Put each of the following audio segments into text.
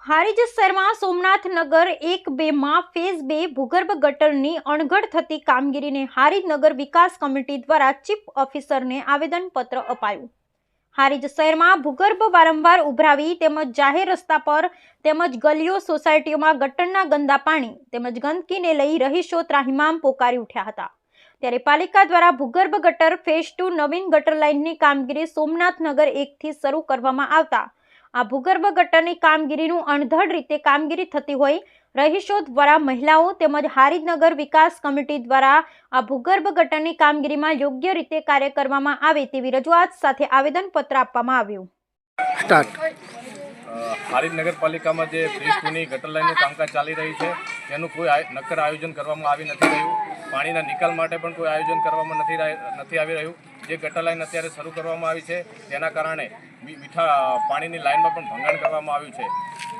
હારીજ શહેરમાં સોમનાથ નગર 1-2 માં ફેઝ 2 ભૂગર્ભ ગટરની અણઘડ થતી કામગીરીને હારીજ નગર વિકાસ કમિટી દ્વારા ચીફ ઓફિસરને આવેદનપત્ર અપાયું। હારીજ શહેરમાં ભૂગર્ભ વારંવાર ઉભરાવી તેમજ જાહેર રસ્તા પર તેમજ ગલીઓ સોસાયટીઓમાં ગટરના ગંદા પાણી તેમજ ગંદકીને લઈ રહીશો ત્રાહિમામ પોકારી ઉઠ્યા હતા। ત્યારે પાલિકા દ્વારા ભૂગર્ભ ગટર ફેઝ 2 નવીન ગટર લાઇનની કામગીરી સોમનાથ નગર 1 થી શરૂ કરવામાં આવતા આ ભૂગર્ભ ગટરની કામગીરીનું અણધડ રીતે કામગીરી થતી હોય રહીશો દ્વારા મહિલાઓ તેમજ હારીજ નગર વિકાસ કમિટી દ્વારા આ ભૂગર્ભ ગટરની કામગીરીમાં યોગ્ય રીતે કાર્ય કરવામાં આવે તેવી રજૂઆત સાથે આવેદનપત્ર આપવામાં આવ્યું। હારીજ નગરપાલિકામાં જે ફેઝ 2 ની ગટર લાઇનનું કામકાજ ચાલી રહ્યું છે તેનું કોઈ નક્કર આયોજન કરવામાં આવી નથી રહ્યું। પાણીના નિકાલ માટે પણ કોઈ આયોજન કરવામાં નથી આવી રહ્યું। જે ગટર લાઇન અત્યારે શરૂ કરવામાં આવી છે તેના કારણે મીઠા પાણીની લાઇનમાં પણ ભંગાણ કરવામાં આવ્યું છે।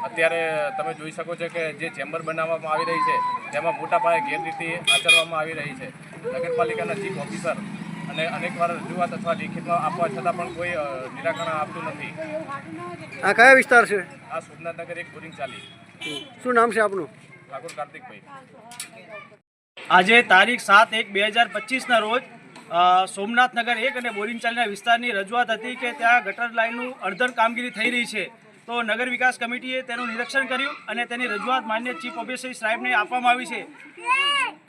અત્યારે તમે જોઈ શકો છો કે જે ચેમ્બર બનાવવામાં આવી રહી છે તેમાં મોટા પાયે ગેરરીતિ આચરવામાં આવી રહી છે। નગરપાલિકાના ચીફ ઓફિસર અને અનેકવાર રજૂઆત અથવા લિખિતમાં આપવા છતાં પણ કોઈ નિરાકરણ આપતું નથી। આ કયા વિસ્તાર છે? આ સોમનાથનગર 1 બોરિંગ ચાલી। શું નામ છે આપનું? ઠાકોર કાર્તિકભાઈ। આજે તારીખ 7/1/2025 રોજ સોમનાથનગર 1 અને બોરિંગચાલીના વિસ્તારની રજૂઆત હતી કે ત્યાં ગટર લાઇનનું અડધડ કામગીરી થઈ રહી છે। તો નગર વિકાસ કમિટીએ તેનું નિરીક્ષણ કર્યું અને તેની રજૂઆત માન્ય ચીફ ઓફિસર સાહેબને આપવામાં આવી છે।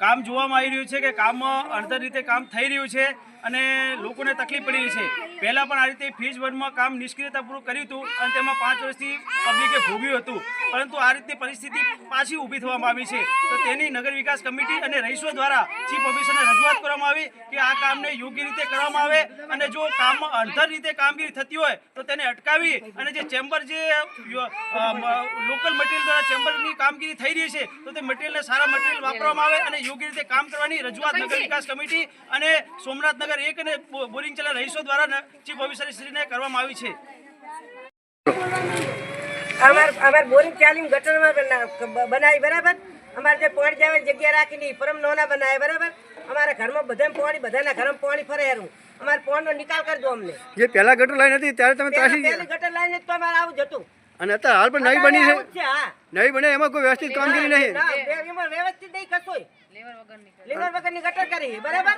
કામ જોવામાં આવી રહ્યું છે કે કામમાં અડધડ રીતે કામ થઈ રહ્યું છે અને લોકોને તકલીફ પડી રહી છે। પહેલાં પણ આ રીતે ફેઝ 1 માં કામ નિષ્ક્રિયતાપૂર્વક કર્યું હતું અને તેમાં 5 વર્ષથી પબ્લિકે ભોગ્યું હતું, પરંતુ આ રીતે પરિસ્થિતિ પાછી ઊભી થવામાં આવી છે। તો તેની નગર વિકાસ કમિટી અને રહીશો દ્વારા ચીફ ઓફિસરને રજૂઆત કરવામાં આવી કે આ કામને યોગ્ય રીતે કરવામાં આવે અને જો કામમાં અડધડ રીતે કામગીરી થતી હોય તો તેને અટકાવી અને જે ચેમ્બર જે લોકલ મટીરિયલ દ્વારા ચેમ્બરની કામગીરી થઈ રહી છે તો તે મટીરિયલને સારા મટીરિયલ વાપરવામાં આવે અને યોગ્ય રીતે કામ કરવાની રજૂઆત નગર વિકાસ કમિટી અને સોમનાથનગર 1 અને બોરિંગચાલા રહીશો દ્વારા ચીફ ઓફિસર શ્રીને કરવામાં આવી છે। અમાર બોરિંગ ચાલી ગટરમાં બનાવી બરાબર। અમારે જે પાણી જવાની જગ્યા રાખીને પરમ નોના બનાવે બરાબર। અમારા ઘરમાં બધાના ઘરમાં પાણી ફરે હેરું। અમારે પાણીનો નિકાલ કરજો અમને। જે પહેલા ગટર લાઈન હતી ત્યારે તમે ત્રાસી ગયા? પહેલી ગટર લાઈન તો અમારે આવું જ હતું અને અત્યારે હાલ પણ નવી બની છે? હા, નવી બને એમાં કોઈ વ્યવસ્થિત કામગીરી નહીં? એમાં વ્યવસ્થિત નહીં કશોય, લીવર વગરની ગટર કરી બરાબર।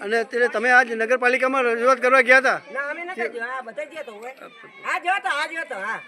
અને ત્યારે તમે આજ નગરપાલિકામાં રજૂઆત કરવા ગયા હતા? ના, અમે નથી ગયા। હા, બધા ગયા તો આ જો તો હા